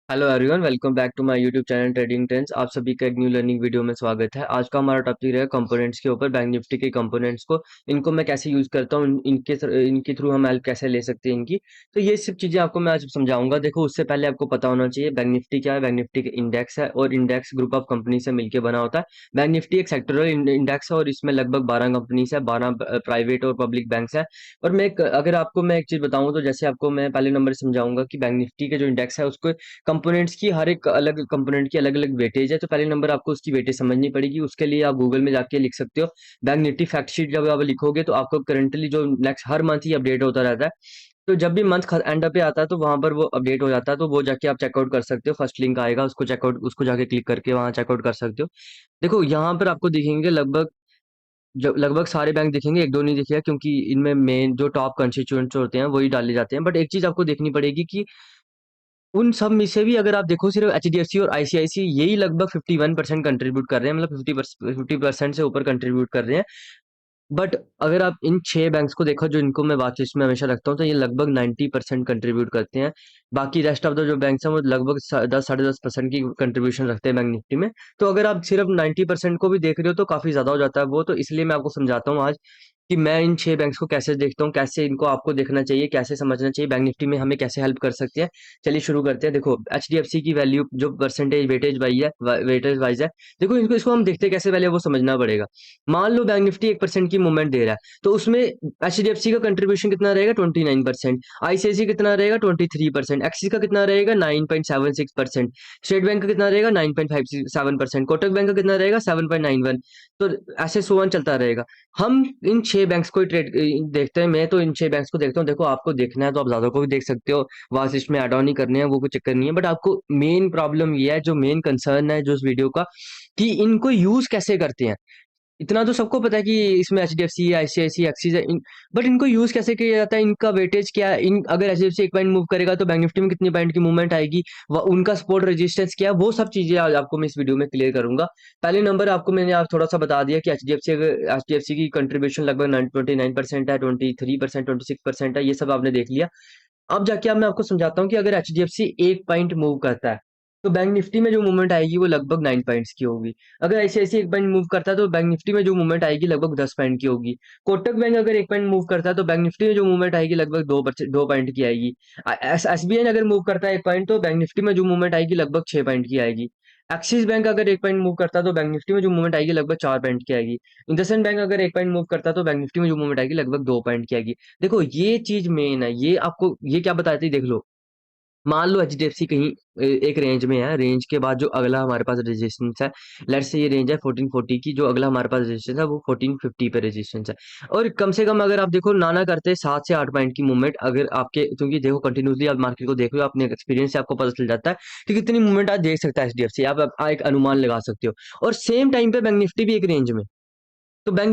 Hello everyone, welcome back to my YouTube channel trading trends. आप सभी का एक न्यू लर्निंग वीडियो में स्वागत है। आज का हमारा टॉपिक है कंपोनेंट्स के ऊपर। बैंक निफ्टी के कंपोनेंट्स को इनको मैं कैसे यूज करता हूँ, इनके थ्रू हम हेल्प कैसे ले सकते हैं इनकी। तो ये सब चीजें आपको मैं आज समझाऊंगा। देखो, उससे पहले आपको पता होना चाहिए बैंक निफ्टी क्या है। बैंक निफ्टी के इंडेक्स है और इंडेक्स ग्रुप ऑफ कंपनी से मिलकर बना होता है। बैंक निफ्टी एक सेक्टरल इंडेक्स है और इसमें लगभग 12 कंपनीज है, 12 प्राइवेट और पब्लिक बैंक्स है। और अगर आपको मैं एक चीज बताऊं तो जैसे आपको मैं पहले नंबर समझाऊंगा कि बैंक निफ्टी के जो इंडेक्स है उसको कंपोनेंट्स की, हर एक अलग कंपोनेंट की अलग अलग वेटेज है। तो पहले नंबर आपको उसकी वेटेज समझनी पड़ेगी। उसके लिए आप गूगल में जाके लिख सकते हो बैंक निफ्टी फैक्ट शीट। जब आप लिखोगे तो आपको करंटली जो नेक्स्ट हर मंथ ही अपडेट होता रहता है। तो जब भी मंथ एंड पे आता है तो वहां पर वो अपडेट हो जाता है, तो वो जाके आप चेकआउट कर सकते हो। फर्स्ट लिंक आएगा, उसको चेकआउट, उसको जाके क्लिक करके वहां चेकआउट कर सकते हो। देखो, यहाँ पर आपको दिखेंगे लगभग, जब लगभग सारे बैंक दिखेंगे, एक दो नहीं दिखेगा क्योंकि इनमें मेन जो टॉप कंस्टिट्यूएंट्स होते हैं वही डाले जाते हैं। बट एक चीज आपको देखनी पड़ेगी कि उन सब में से भी अगर आप देखो, सिर्फ एचडीएफसी और आईसीआईसी यही लगभग 51% कंट्रीब्यूट कर रहे हैं, मतलब 50% से ऊपर कंट्रीब्यूट कर रहे हैं। बट अगर आप इन 6 बैंक्स को देखो जो इनको मैं वॉच लिस्ट में हमेशा रखता हूँ, तो ये लगभग 90% कंट्रीब्यूट करते हैं। बाकी रेस्ट ऑफ द जो बैंक्स हैं वो लगभग 10 साढ़े 10% की कंट्रीब्यूशन रखते हैं बैंक निफ्टी में। तो अगर आप सिर्फ 90% को भी देख रहे हो तो काफी ज्यादा हो जाता है वो। तो इसलिए मैं आपको समझाता हूँ आज कि मैं इन 6 बैंक्स को कैसे देखता हूँ, कैसे इनको आपको देखना चाहिए, कैसे समझना चाहिए, बैंक निफ्टी में हमें कैसे हेल्प कर सकते हैं। चलिए शुरू करते हैं। देखो, एचडीएफसी की वैल्यू जो परसेंटेज वेटेज वाइज है। देखो, इनको इसको हम देखते कैसे, पहले वो समझना पड़ेगा। मान लो बैंक निफ्टी 1% की मूवमेंट दे रहा है, तो उसमें एचडीएफसी का कंट्रीब्यूशन कितना रहेगा? 29%। आईसीआईसी कितना रहेगा? 23%। एक्सिस का कितना रहेगा? 9.76%। स्टेट बैंक का कितना रहेगा? 9.57%। कोटक बैंक का कितना रहेगा? 7.91। तो ऐसे सोवन चलता रहेगा। हम इन 6 बैंक्स को ही ट्रेड देखते हैं। मैं तो इन 6 बैंक्स को देखता हूँ। देखो, आपको देखना है तो आप ज्यादा को भी देख सकते हो, वास्ट लिस्ट में ऐड ऑन ही करने हैं, वो कोई चक्कर नहीं है। बट आपको मेन प्रॉब्लम ये है, जो मेन कंसर्न है जो इस वीडियो का, कि इनको यूज कैसे करते हैं। इतना तो सबको पता है कि इसमें एचडीएफसी, आईसीआईसी, एक्सिस है, बट इनको यूज कैसे किया जाता है, इनका वेटेज क्या है, इन अगर एचडीएफसी एक पॉइंट मूव करेगा तो बैंक निफ्टी में कितनी पॉइंट की मूवमेंट आएगी, उनका सपोर्ट रेजिस्टेंस क्या है, वो सब चीजें आज आपको मैं इस वीडियो में क्लियर करूंगा। पहले नंबर आपको मैंने आज थोड़ा सा बता दिया कि एचडीएफसी की कंट्रीब्यूशन लगभग 29% है, 23%, 26% है, ये सब आपने देख लिया। अब जाके अब मैं आपको समझाता हूँ कि अगर एचडीएफसी एक पॉइंट मूव करता है तो बैंक निफ्टी में जो मूवमेंट आएगी वो लगभग 9 पॉइंट्स की होगी। अगर ऐसे ऐसे एक पॉइंट मूव करता है तो बैंक निफ्टी में जो मूवमेंट आएगी लगभग 10 पॉइंट की होगी। कोटक बैंक अगर एक पॉइंट मूव करता है तो बैंक निफ्टी में जो मूवमेंट आएगी लगभग 2 पॉइंट की आएगी। एसबीआई अगर मूव करता है एक पॉइंट तो बैंक निफ्टी में जो मूवमेंट आएगी लगभग 6 पॉइंट की आएगी। एक्सिस बैंक अगर एक पॉइंट मूव करता है तो बैंक निफ्टी में जो मूवमेंट आएगी लगभग 4 पॉइंट की आएगी। इंडसइंड बैंक अगर एक पॉइंट मूव करता है तो बैंक निफ्टी में जो मूवमेंट आएगी लगभग 2 पॉइंट की आएगी। देखो, ये चीज मेन है। ये आपको ये क्या बताती है, देख लो। मान लो एचडीएफसी कहीं एक रेंज में है, रेंज के बाद जो अगला हमारे पास रेजिस्टेंस है, लेट्स से ये रेंज है 1440 की, जो अगला हमारे पास रेजिस्टेंस है वो 1450 पे रेजिस्टेंस है। और कम से कम अगर आप देखो, नाना करते 7 से 8 पॉइंट की मूवमेंट अगर आपके, क्योंकि देखो कंटिन्यूसली आप मार्केट को देख रहे हो, अपने एक्सपीरियंस से आपको पता चल जाता है कि कितनी मूवमेंट आज देख सकता है एचडीएफसी। आप एक अनुमान लगा सकते हो। और सेम टाइम पे बैंक निफ्टी भी एक रेंज में। तो बैंक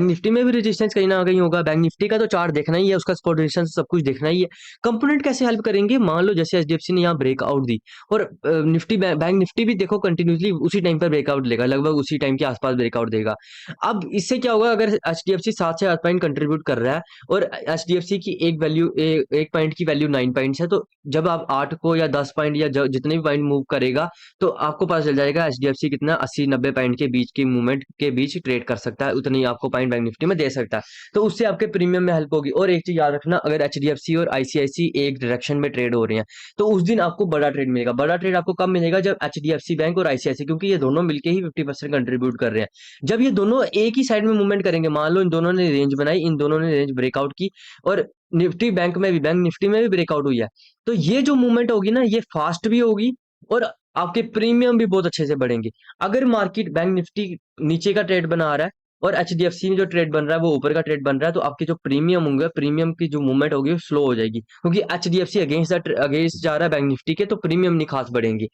निफ्टी में भी रेजिस्टेंस कहीं ना कहीं होगा। बैंक निफ्टी का तो चार्ट देखना ही है, उसका सपोर्ट रेजिस्टेंस सब कुछ देखना ही है। कंपोनेंट कैसे हेल्प करेंगे? मान लो जैसे एचडीएफसी ने यहाँ ब्रेकआउट दी और बैंक निफ्टी भी देखो कंटिन्यूसली उसी टाइम पर ब्रेकआउट लेगा, लगभग उसी टाइम के आसपास ब्रेकआउट देगा। अब इससे क्या होगा, अगर एचडीएफसी 7 से 8 पॉइंट कंट्रीब्यूट कर रहा है और एचडीएफसी की एक पॉइंट की वैल्यू 9 पॉइंट्स है, तो जब आप 8 को या 10 पॉइंट या जितने भी पॉइंट मूव करेगा तो आपको पता चल जाएगा एचडीएफसी कितना 80-90 पॉइंट के बीच की मूवमेंट के बीच ट्रेड कर सकता है, उतनी आपको पॉइंट बैंक निफ्टी में दे सकता है। तो उससे आपके प्रीमियम में हेल्प होगी। और एक चीज याद रखना, अगर एचडीएफसी और आईसीआईसी एक डायरेक्शन में ट्रेड हो रहे हैं तो उस दिन आपको बड़ा ट्रेड मिलेगा। बड़ा ट्रेड आपको कब मिलेगा? जब एचडीएफसी बैंक और आईसीआईसी, क्योंकि ये दोनों मिलके ही 50% कंट्रीब्यूट कर रहे हैं, जब ये दोनों एक ही साइड में मूवमेंट करेंगे। मान लो इन दोनों ने रेंज बनाई, इन दोनों ने रेंज ब्रेकआउट की और बैंक निफ्टी में भी ब्रेकआउट हुई है, तो ये जो मूवमेंट होगी ना, ये फास्ट भी होगी और आपके प्रीमियम भी बहुत अच्छे से बढ़ेंगे। अगर मार्केट बैंक निफ्टी नीचे का ट्रेड बना रहा है और एचडीएफसी में जो ट्रेड बन रहा है वो ऊपर का ट्रेड बन रहा है, तो आपके जो प्रीमियम होंगे, प्रीमियम की जो मूवमेंट होगी वो स्लो हो जाएगी, क्योंकि एचडीएफसी अगेंस्ट जा रहा है बैंक निफ्टी के, तो प्रीमियम नहीं खास बढ़ेंगे।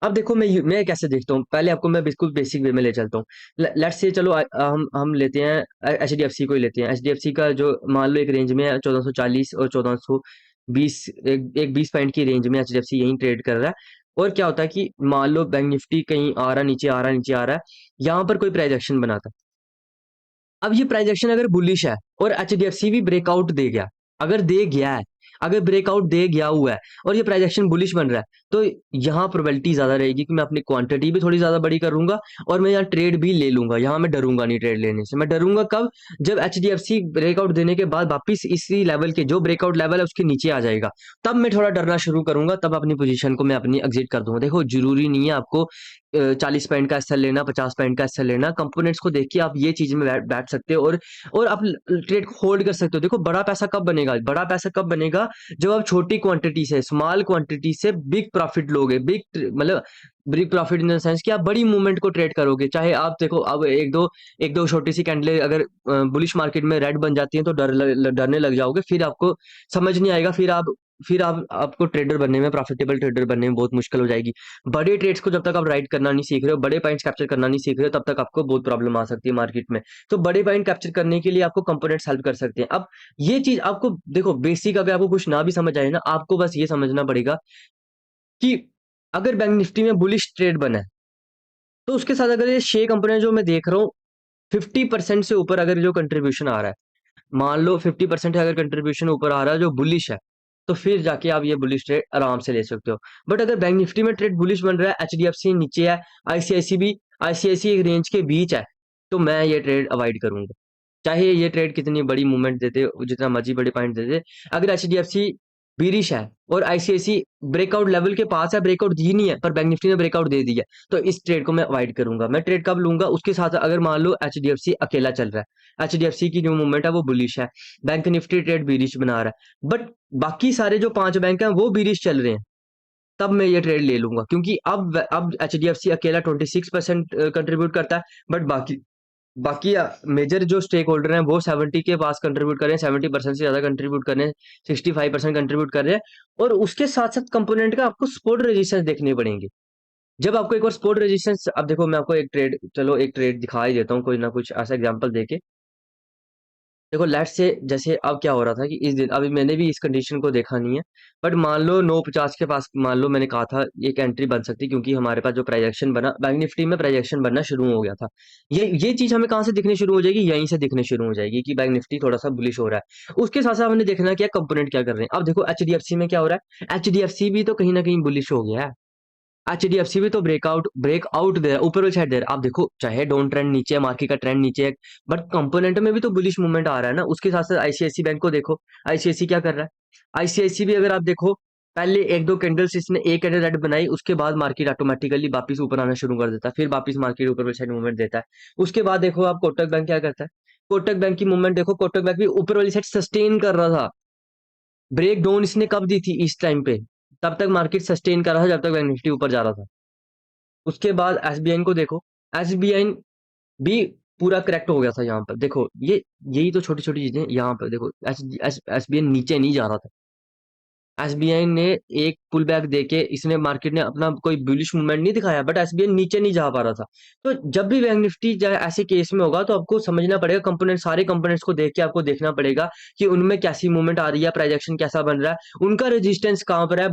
अब देखो, मैं कैसे देखता हूँ, पहले आपको मैं बिल्कुल बेसिक वे में ले चलता हूँ। लेट्स से चलो हम लेते हैं एचडीएफसी को ही लेते हैं। एचडीएफसी का जो मान लो एक रेंज में है 1440 और 1420, एक 20 पॉइंट की रेंज में एचडीएफसी यही ट्रेड कर रहा है। और क्या होता है कि मान लो बैंक निफ्टी कहीं आ रहा, नीचे आ रहा, नीचे आ रहा है, यहाँ पर कोई प्राइस एक्शन बनाता। अब ये प्राइस एक्शन अगर बुलिश है और एचडीएफसी भी ब्रेकआउट दे गया, अगर दे गया है, अगर ब्रेकआउट दे गया हुआ है और ये प्राइस एक्शन बुलिश बन रहा है, तो यहाँ प्रोबेबिलिटी ज़्यादा रहेगी कि मैं अपनी क्वांटिटी भी थोड़ी ज़्यादा बड़ी करूँगा और मैं यहाँ ट्रेड भी ले लूँगा। यहाँ मैं डरूँगा नहीं ट्रेड लेने से। मैं डरूँगा कब? जब एचडीएफसी ब्रेकआउट देने के बाद वापिस इसी लेवल के जो ब्रेकआउट लेवल है उसके नीचे आ जाएगा, तब मैं थोड़ा डरना शुरू करूँगा, तब अपनी पोजीशन को मैं अपनी एग्ज़िट कर दूँगा। देखो ज़रूरी नहीं है आपको 40 पॉइंट का एसएल लेना, 50 पॉइंट का एसएल लेना। कंपोनेंट्स को देख के आप ये चीज़ में बैठ सकते हो और आप ट्रेड को होल्ड कर सकते हो। देखो बड़ा पैसा कब बनेगा? बड़ा पैसा कब बनेगा? जब आप छोटी क्वांटिटी से, स्मॉल क्वांटिटी से बिग प्रॉफिट लोगे। मतलब big profit in the sense कि आप बड़ी मूवमेंट को ट्रेड करोगे। चाहे आप देखो अब एक दो छोटी सी कैंडलें अगर बुलिश मार्केट में रेड बन जाती हैं तो डरने लग जाओगे। फिर आपको समझ नहीं आएगा, फिर आप आपको ट्रेडर बनने में, प्रॉफिटेबल ट्रेडर बनने में बहुत मुश्किल हो जाएगी। बड़े ट्रेड्स को जब तक आप राइट करना नहीं सीख रहे हो, बड़े पॉइंट्स कैप्चर करना नहीं सीख रहे हो, तब तक आपको बहुत प्रॉब्लम आ सकती है मार्केट में। तो बड़े पॉइंट कैप्चर करने के लिए आपको कंपोनेंट्स हेल्प कर सकते हैं। अब ये चीज आपको देखो बेसिक, अगर आपको कुछ ना भी समझ आए ना, आपको बस ये समझना पड़ेगा कि अगर बैंक निफ्टी में बुलिश ट्रेड बना है तो उसके साथ अगर ये 6 कंपनियां जो मैं देख रहा हूँ 50% से ऊपर अगर जो कंट्रीब्यूशन आ रहा है, मान लो 50% अगर कंट्रीब्यूशन ऊपर आ रहा है जो बुलिश है, तो फिर जाके आप ये बुलिश ट्रेड आराम से ले सकते हो। बट अगर बैंक निफ्टी में ट्रेड बुलिश बन रहा है, एचडीएफसी नीचे है, आईसीआईसी एक रेंज के बीच है, तो मैं ये ट्रेड अवॉइड करूंगा। चाहे ये ट्रेड कितनी बड़ी मूवमेंट देते, जितना मर्जी बड़े पॉइंट देते, अगर एचडीएफसी बीरिश है और आईसीआईसी ब्रेकआउट लेवल के पास है, ब्रेकआउट दी नहीं है पर बैंक निफ्टी ने ब्रेकआउट दे दिया, तो इस ट्रेड को मैं अवॉइड करूंगा। मैं ट्रेड कब लूंगा? उसके साथ अगर मान लो एचडीएफसी अकेला चल रहा है, एचडीएफसी की जो मूवमेंट है वो बुलिश है, बैंक निफ्टी ट्रेड बीरिश बना रहा है, बट बाकी सारे जो 5 बैंक हैं वो बीरिश चल रहे हैं, तब मैं ये ट्रेड ले लूंगा। क्योंकि अब एचडीएफसी अकेला 26% कंट्रीब्यूट करता है, बट बाकी बाकी मेजर जो स्टेक होल्डर हैं वो 70 के पास कंट्रीब्यूट कर रहे हैं, 70% से ज्यादा कंट्रीब्यूट कर रहे हैं, 65% कंट्रीब्यूट कर रहे हैं। और उसके साथ साथ कंपोनेंट का आपको सपोर्ट रेजिस्टेंस देखने पड़ेंगे। जब आपको एक बार सपोर्ट रेजिस्टेंस, अब देखो मैं आपको एक ट्रेड, चलो एक ट्रेड दिखा ही देता हूँ कोई ना कुछ ऐसा एग्जांपल देके। देखो लेट्स से, जैसे अब क्या हो रहा था कि इस दिन, अभी मैंने भी इस कंडीशन को देखा नहीं है, बट मान लो 950 के पास, मान लो मैंने कहा था एक एंट्री बन सकती, क्योंकि हमारे पास जो प्राइजेक्शन बना बैंक निफ्टी में, प्राइजेक्शन बनना शुरू हो गया था। ये चीज हमें कहाँ से दिखने शुरू हो जाएगी? यहीं से दिखने शुरू हो जाएगी कि बैंक निफ्टी थोड़ा सा बुलिश हो रहा है। उसके साथ साथ हमने देखना क्या कंपोनेंट क्या कर रहे हैं। अब देखो एचडीएफसी में क्या हो रहा है, एचडीएफसी भी तो कहीं ना कहीं बुलिश हो गया है। एचडीएफसी भी तो ब्रेकआउट दे रहा है, ऊपर वाली साइड दे रहा है। आप देखो चाहे डाउन ट्रेंड नीचे है, मार्केट का ट्रेंड नीचे है, बट कंपोनेंट में भी तो बुलिश मूवमेंट आ रहा है ना। उसके साथ साथ आईसीआईसी बैंक को देखो, आईसीआईसी क्या कर रहा है। आईसीआईसी भी अगर आप देखो, पहले एक दो कैंडल्स इसने एक कैंडल रेड बनाई, उसके बाद मार्केट ऑटोमेटिकली वापस ऊपर आना शुरू कर देता है, फिर वापस मार्केट ऊपर वाली साइड मूवमेंट देता है। उसके बाद देखो आप कोटक बैंक क्या करता है, कोटक बैंक की मूवमेंट देखो, कोटक बैंक भी ऊपर वाली साइड सस्टेन कर रहा था। ब्रेक डाउन इसने कब दी थी? इस टाइम पे। तब तक मार्केट सस्टेन कर रहा था जब तक बैंक निफ्टी ऊपर जा रहा था। उसके बाद एसबीआई को देखो, एसबीआई भी पूरा करेक्ट हो गया था यहाँ पर। देखो ये यही तो छोटी छोटी चीजें, यहाँ पर देखो एसबीआई नीचे नहीं जा रहा था, एसबीआई ने एक पुल बैक देके, इसने मार्केट ने अपना कोई बुलिश मूवमेंट नहीं दिखाया, बट एसबीआई नीचे नहीं जा पा रहा था। तो जब भी बैंक निफ्टी ऐसे केस में होगा तो आपको समझना पड़ेगा, कंपोनेंट, सारे कंपोनेंट्स को देख के आपको देखना पड़ेगा कि उनमें कैसी मूवमेंट आ रही है, प्राइजेक्शन कैसा बन रहा है, उनका रेजिस्टेंस कहाँ पर है,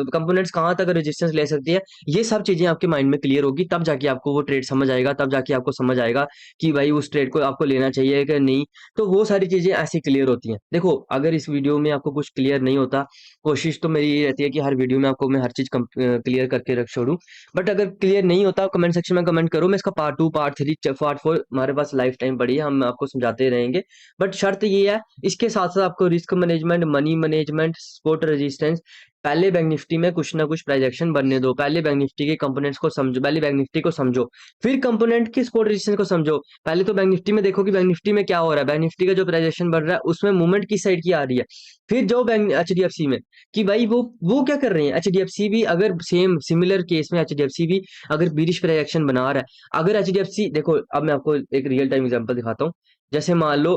कंपोनेंट्स कहाँ तक रेजिस्टेंस ले सकती है। ये सब चीजें आपके माइंड में क्लियर होगी, तब जाके आपको वो ट्रेड समझ आएगा, तब जाके आपको समझ आएगा कि भाई उस ट्रेड को आपको लेना चाहिए कि नहीं। तो वो सारी चीजें ऐसे क्लियर होती हैं। देखो अगर इस वीडियो में आपको कुछ क्लियर नहीं होता, कोशिश तो मेरी ये रहती है कि हर वीडियो में आपको मैं हर चीज क्लियर करके रख छोड़ूं, बट अगर क्लियर नहीं होता कमेंट सेक्शन में कमेंट करो, मैं इसका पार्ट 2 पार्ट 3 पार्ट 4 हमारे पास लाइफ टाइम पड़ी है, हम आपको समझाते रहेंगे। बट शर्त ये है, इसके साथ साथ आपको risk management, money management, support resistance, पहले बैंक निफ्टी में कुछ ना कुछ प्राइजेक्शन बनने दो, पहले बैंक निफ्टी के कंपोनेंट्स को समझो, पहले बैंक निफ्टी को समझो, फिर कंपोनेंट की सपोर्ट रेजिस्टेंस को समझो। पहले तो बैंक निफ्टी में देखो कि बैंक निफ्टी में क्या हो रहा है, बैंक निफ्टी का जो प्राइजेक्शन बन रहा है उसमें मूवमेंट किस साइड की आ रही है। फिर जो बैंक एचडीएफसी में, कि भाई वो क्या कर रहे हैं। एचडीएफसी भी अगर सेम सिमिलर केस में एचडीएफसी भी अगर बीरिश प्राइजेक्शन बना रहा है, अगर एचडीएफसी देखो, अब मैं आपको एक रियल टाइम एग्जांपल दिखाता हूँ। जैसे मान लो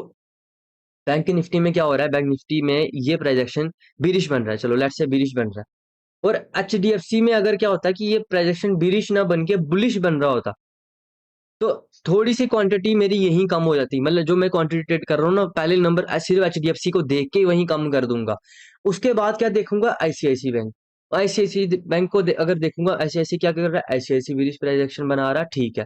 बैंक निफ्टी में क्या हो रहा है, बैंक निफ्टी में ये प्राइजेक्शन बीरिश बन रहा है, चलो लेट्स से बीरिश बन रहा है, और एचडीएफसी में अगर क्या होता है कि ये प्राइजेक्शन बीरिश ना बन के बुलिश बन रहा होता, तो थोड़ी सी क्वांटिटी मेरी यहीं कम हो जाती। मतलब जो मैं क्वांटिटी ट्रेड कर रहा हूँ ना, पहले नंबर सिर्फ एचडीएफसी को देख के वहीं कम कर दूंगा। उसके बाद क्या देखूंगा, आईसीआईसी बैंक। आईसीआईसी बैंक को अगर देखूंगा, आईसीआईसी क्या कर रहा है, आईसीआईसी बीरिश प्राइजेक्शन बना रहा है, ठीक है।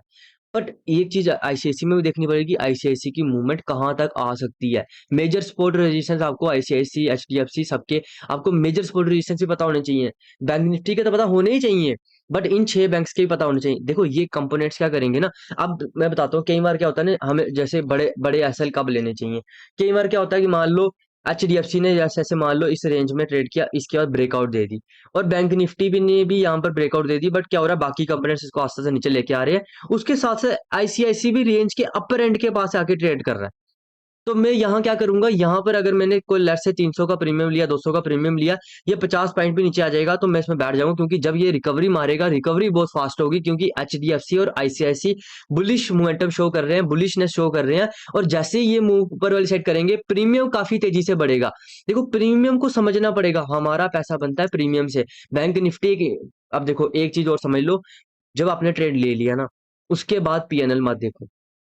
बट एक चीज आईसीआईसी में भी देखनी पड़ेगी, आईसीआईसी की मूवमेंट कहाँ तक आ सकती है। मेजर सपोर्ट रेजिस्टेंस आपको आईसीआईसी, एचडीएफसी सबके आपको मेजर सपोर्ट रेजिस्टेंस भी पता होने चाहिए। बैंक निफ्टी के तो पता होने ही चाहिए, बट इन 6 बैंक्स के भी पता होने चाहिए। देखो ये कंपोनेंट्स क्या करेंगे ना, अब मैं बताता हूँ, कई बार क्या होता है ना, हमें जैसे बड़े बड़े एसएल कब लेने चाहिए। कई बार क्या होता है कि मान लो एचडीएफसी ने जैसे ऐसे मान लो इस रेंज में ट्रेड किया, इसके बाद ब्रेकआउट दे दी, और बैंक निफ्टी भी ने भी यहाँ पर ब्रेकआउट दे दी, बट क्या हो रहा है, बाकी कंपोनेंट्स इसको आस्ते से नीचे लेके आ रहे हैं। उसके साथ साथ आईसीआईसी भी रेंज के अपर एंड के पास आके ट्रेड कर रहा है। तो मैं यहाँ क्या करूंगा, यहाँ पर अगर मैंने कोई लेट से 300 का प्रीमियम लिया, 200 का प्रीमियम लिया, ये 50 पॉइंट भी नीचे आ जाएगा तो मैं इसमें बैठ जाऊंगा, क्योंकि जब ये रिकवरी मारेगा, रिकवरी बहुत फास्ट होगी, क्योंकि एचडीएफसी और आईसीआईसी बुलिश मोमेंटम शो कर रहे हैं, बुलिशनेस शो कर रहे हैं। और जैसे ये मूव ऊपर वाली साइड करेंगे, प्रीमियम काफी तेजी से बढ़ेगा। देखो प्रीमियम को समझना पड़ेगा, हमारा पैसा बनता है प्रीमियम से। बैंक निफ्टी की अब देखो एक चीज और समझ लो, जब आपने ट्रेड ले लिया ना, उसके बाद पीएनएल मत देखो।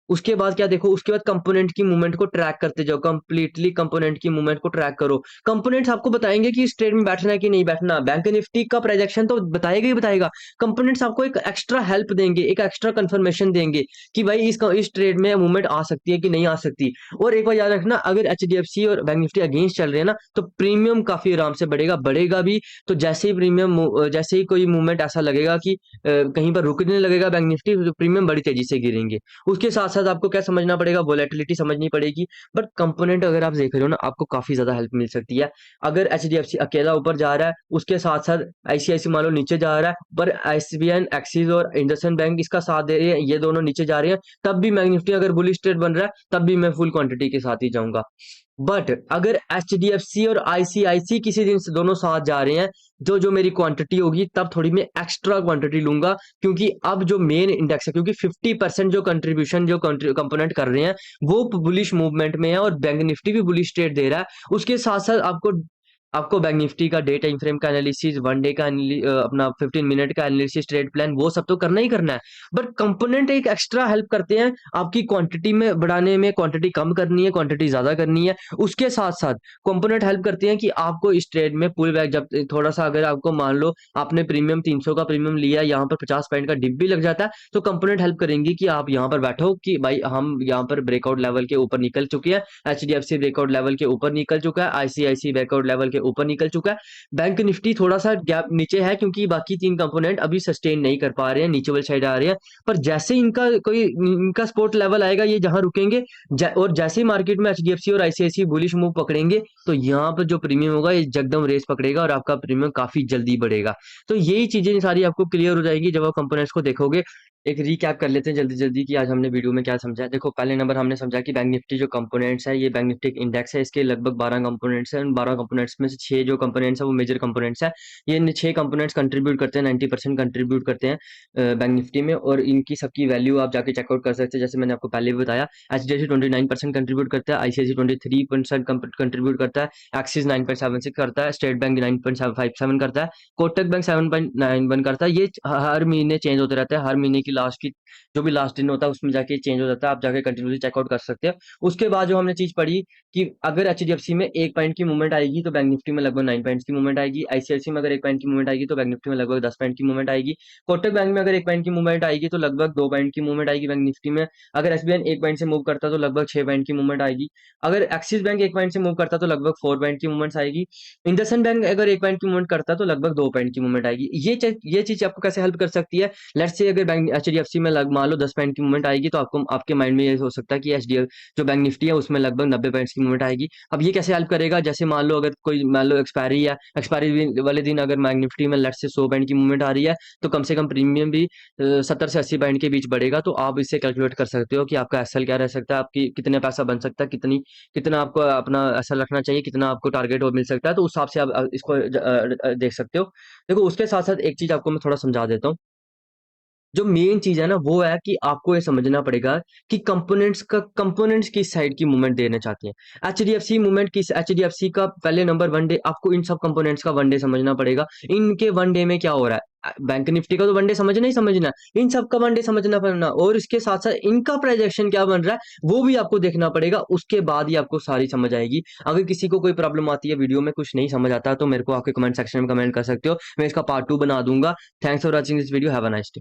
उसके बाद क्या देखो, उसके बाद कंपोनेंट की मूवमेंट को ट्रैक करते जाओ, कंप्लीटली कंपोनेंट की मूवमेंट को ट्रैक करो। कंपोनेंट्स आपको बताएंगे कि इस ट्रेड में बैठना है कि नहीं बैठना। बैंक निफ्टी का प्रोजेक्शन तो बताएगा ही बताएगा, कंपोनेंट्स आपको एक एक्स्ट्रा हेल्प देंगे, एक एक्स्ट्रा कंफर्मेशन देंगे कि भाई इस ट्रेड में मूवमेंट आ सकती है कि नहीं आ सकती। और एक बार याद रखना, अगर एचडीएफसी और बैंक निफ्टी अगेंस्ट चल रहे हैं ना, तो प्रीमियम काफी आराम से बढ़ेगा, बढ़ेगा भी। तो जैसे ही प्रीमियम, जैसे ही कोई मूवमेंट ऐसा लगेगा कि कहीं पर रुकने लगेगा बैंक निफ्टी, तो प्रीमियम बड़ी तेजी से गिरेंगे। उसके साथ-साथ आपको क्या समझना पड़ेगा, वोलेटिलिटी समझनी पड़ेगी। बट कंपोनेंट अगर आप देख रहे हो ना, आपको काफ़ी ज़्यादा हेल्प मिल सकती है। अगर एचडीएफसी अकेला ऊपर जा रहा है, उसके साथ-साथ आईसीआईसी मान लो नीचे जा रहा है, पर एसबीआई, एक्सिस और इंडसइंड बैंक इसका साथ दे रहे हैं, ये दोनों नीचे जा रहे हैं, तब भी बैंक निफ्टी अगर बुलिश ट्रेड बन रहा है, तब भी मैं फुल क्वांटिटी के साथ ही जाऊँगा। बट अगर एचडीएफसी और आईसीआईसी किसी दिन से दोनों साथ जा रहे हैं, जो जो मेरी क्वांटिटी होगी, तब थोड़ी मैं एक्स्ट्रा क्वांटिटी लूंगा, क्योंकि अब जो मेन इंडेक्स है, क्योंकि 50% जो कंट्रीब्यूशन जो कंपोनेंट कर रहे हैं, वो बुलिश मूवमेंट में है, और बैंक निफ्टी भी बुलिश ट्रेड दे रहा है। उसके साथ साथ आपको आपको बैंक निफ्टी का डे टाइम फ्रेम का एनालिसिस, वन डे का अपना 15 मिनट का एनालिसिस, ट्रेड प्लान, वो सब तो करना ही करना है। बट कंपोनेंट एक एक्स्ट्रा हेल्प करते हैं आपकी क्वांटिटी में बढ़ाने में, क्वांटिटी कम करनी है, क्वांटिटी ज्यादा करनी है। उसके साथ साथ कंपोनेंट हेल्प करते हैं कि आपको इस ट्रेड में पुल बैक, जब थोड़ा सा अगर आपको मान लो आपने प्रीमियम 300 का प्रीमियम लिया, यहाँ पर 50 पॉइंट का डिप भी लग जाता है, तो कंपोनेंट हेल्प करेंगी कि आप यहाँ पर बैठो कि भाई हम यहाँ पर ब्रेकआउट लेवल के ऊपर निकल चुके हैं, एचडीएफसी ब्रेकआउट लेवल के ऊपर निकल चुका है, आईसीआईसी ब्रेकआउट लेवल के ऊपर निकल चुका है। बैंक निफ्टी थोड़ा सा गैप नीचे है, क्योंकि बाकी 3 कंपोनेंट अभी सस्टेन नहीं कर पा रहे हैं, नीचे वाली साइड आ रहे हैं। पर जैसे इनका सपोर्ट लेवल आएगा, ये जहां रुकेंगे, और जैसे ही मार्केट में एचडीएफसी और आईसीआईसी बुलिश मूव पकड़ेंगे, तो यहाँ पर जो प्रीमियम होगा, ये जगदम रेस पकड़ेगा और आपका प्रीमियम काफी जल्दी बढ़ेगा। तो यही चीजें सारी आपको क्लियर हो जाएगी जब आप कंपोनेंट्स को देखोगे। एक रीकैप कर लेते हैं जल्दी जल्दी कि आज हमने वीडियो में क्या समझा है। देखो पहले नंबर हमने समझा कि बैंक निफ्टी जो कंपोनेंट्स है, ये बैंक निफ्टी एक इंडेक्स है, इसके लगभग 12 कंपोनेंट्स हैं। उन 12 कंपोनेंट्स में से 6 जो कंपोनेंट्स है वो मेजर कंपोनेंट्स है। ये 6 कंपोनेंट्स कंट्रीब्यूट करते हैं, 90% कंट्रीब्यूट करते हैं बैंक निफ्टी में, और इनकी सबकी वैल्यू आप जाके चेकआउट कर सकते हैं। जैसे मैंने आपको पहले भी बताया, एचडीएफसी 29% कंट्रीब्यूट करता है, आईसीआईसी 23% कंट्रीब्यूट करता है, एक्सिस 9.76 करता है, स्टेट बैंक 9.57 करता है, कोटक बैंक 7.91 करता है। ये हर महीने चेंज होते रहता है, हर महीने की लास्ट की जो भी लास्ट दिन होता है उसमें जाके चेंज हो जाता है, आप जाके कंटिन्यूसली चेकआउट कर सकते हैं। उसके बाद जो हमने चीज पढ़ी कि अगर एचडीएफसी में 1 पॉइंट की मूवमेंट आएगी तो बैंक निफ्टी में लगभग 9 पॉइंट्स की मूवमेंट आएगी, आईसीआईसी में अगर 1 पॉइंट की मूवमेंट आएगी तो बैंक निफ्टी में लगभग 10 पॉइंट की मूवमेंट आएगी, कोटक बैंक में अगर 1 पॉइंट की मूवमेंट आएगी तो लगभग 2 पॉइंट की मूवमेंट आएगी बैंक निफ्टी में, अगर एसबीआई 1 पॉइंट से मूव करता तो लगभग 6 पॉइंट की मूवमेंट आएगी, अगर एक्सिस बैंक 1 पॉइंट से मूव करता तो लगभग 4 पॉइंट की मूवमेंट आएगी, इंडसइंड बैंक अगर 1 पॉइंट की मूवमेंट करता तो लगभग 2 पॉइंट की मूवमेंट आएगी। ये चीज आपको कैसे हेल्प कर सकती है, लेट्स से अगर बैंक एचडीएफसी में मान लो 10 पॉइंट की मूवमेंट आएगी, तो आपको आपके माइंड में ये हो सकता है कि एचडीएफ जो बैंक निफ्टी है उसमें लगभग 90 पॉइंट्स की मूवमेंट आएगी। अब ये कैसे हेल्प करेगा, जैसे मान लो अगर कोई मान लो एक्सपायरी है, एक्सपायरी वाले दिन अगर बैंक निफ्टी में लेट्स से 100 पॉइंट की मूवमेंट आ रही है, तो कम से कम प्रीमियम भी 70 से 80 पॉइंट के बीच बढ़ेगा। तो आप इससे कैलकुलेट कर सकते हो कि आपका एसएल क्या रह सकता है, आपकी कितने पैसा बन सकता है, कितना आपको अपना एसएल रखना चाहिए, कितना आपको टारगेट मिल सकता है, तो उस हिसाब से आप इसको देख सकते हो। देखो उसके साथ साथ एक चीज आपको मैं थोड़ा समझा देता हूँ। जो मेन चीज है ना, वो है कि आपको ये समझना पड़ेगा कि कंपोनेंट्स किस साइड की मूवमेंट देना चाहते हैं। एचडीएफसी मूवमेंट किस, एचडीएफसी का पहले नंबर वन डे, आपको इन सब कंपोनेंट्स का वन डे समझना पड़ेगा। इनके वन डे में क्या हो रहा है, बैंक निफ्टी का तो वन डे समझना ही समझना है, इन सब का वन डे समझना पड़ना, और इसके साथ साथ इनका प्रोजेक्शन क्या बन रहा है वो भी आपको देखना पड़ेगा। उसके बाद ही आपको सारी समझ आएगी। अगर किसी को कोई प्रॉब्लम आती है, वीडियो में कुछ नहीं समझ आता, तो मेरे को आपके कमेंट सेक्शन में कमेंट कर सकते हो, मैं इसका पार्ट 2 बना दूंगा। Thanks for watching this video, have a nice day.